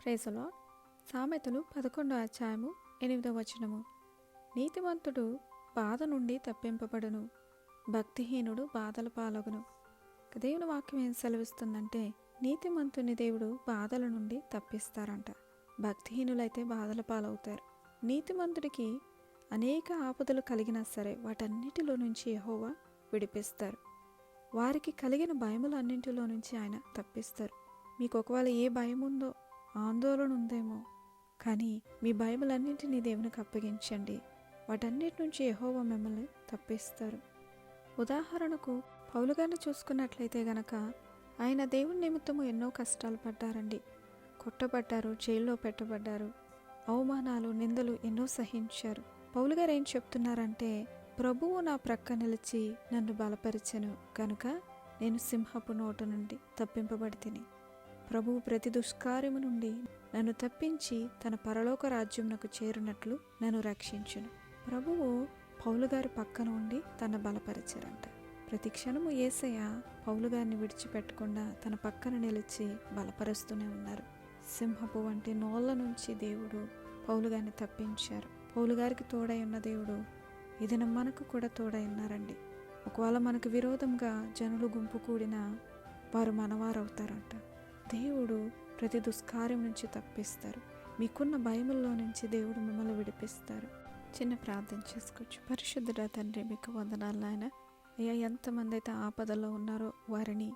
Praise the lord. సామెతలు 11వ అధ్యాయము 8వ వచనము. నీతిమంతుడు బాధ నుండి తప్పింపబడును, భక్తిహీనుడు బాధల పాలగును. దేవుని వాక్యం ఏం సెలవిస్తుందంటే, నీతిమంతుని దేవుడు బాధల నుండి తప్పిస్తారంట, భక్తిహీనులైతే బాధల పాలవుతారు. నీతిమంతుడికి అనేక ఆపదలు కలిగినా సరే వాటన్నిటిలో నుంచి యెహోవా విడిపిస్తారు. వారికి కలిగిన భయములన్నింటిలో నుంచి ఆయన తప్పిస్తారు. మీకు ఒకవేళ ఏ భయం ఉందో, ఆందోళన ఉందేమో, కానీ మీ భయములన్నింటినీ దేవునికి అప్పగించండి. వాటన్నిటి నుంచి యెహోవా మిమ్మల్ని తప్పిస్తారు. ఉదాహరణకు పౌలు గారిని చూసుకున్నట్లయితే గనక, ఆయన దేవుని నిమిత్తము ఎన్నో కష్టాలు పడ్డారండి. కొట్టబడ్డారు, జైల్లో పెట్టబడ్డారు, అవమానాలు, నిందలు ఎన్నో సహించారు. పౌలు గారు ఏం చెప్తున్నారంటే, ప్రభువు నా ప్రక్క నిలిచి నన్ను బలపరిచెను కనుక నేను సింహపు నోట నుండి తప్పింపబడి తిని, ప్రభువు ప్రతి దుష్కార్యము నుండి నన్ను తప్పించి తన పరలోక రాజ్యమునకు చేరునట్లు నన్ను రక్షించును. ప్రభువు పౌలు గారి పక్కన ఉండి తన బలపరిచారంట. ప్రతి క్షణము యేసయ్య పౌలు గారిని విడిచిపెట్టకుండా తన పక్కన నిలిచి బలపరుస్తూనే ఉన్నారు. సింహపు వంటి నోళ్ళ నుంచి దేవుడు పౌలు గారిని తప్పించారు. పౌలు గారికి తోడై ఉన్న దేవుడు ఇది మనకు కూడా తోడై ఉన్నారండి. ఒకవేళ మనకు విరోధంగా జనులు గుంపు కూడినా వారు మనవారవుతారంట. దేవుడు ప్రతి దుష్కార్యం నుంచి తప్పిస్తారు. మీకున్న భయముల్లో నుంచి దేవుడు మిమ్మల్ని విడిపిస్తారు. చిన్న ప్రార్థన చేసుకోవచ్చు. పరిశుద్ధుడా తండ్రి, మీకు వందనాలు నాయన. అయ్యా, ఎంతమంది అయితే ఆపదలో ఉన్నారో వారిని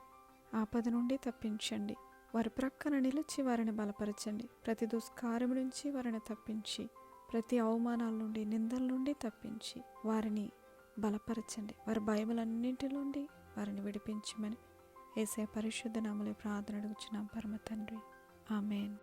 ఆపద నుండి తప్పించండి. వారి ప్రక్కన నిలిచి వారిని బలపరచండి. ప్రతి దుష్కార్యం నుంచి వారిని తప్పించి, ప్రతి అవమానాల నుండి, నిందల నుండి తప్పించి వారిని బలపరచండి. వారి భయములన్నింటి నుండి వారిని విడిపించమని యేసయ్య పరిశుద్ధ నామములో ప్రార్థన అడుగుచున్నాం పరమ తండ్రి. ఆమేన్.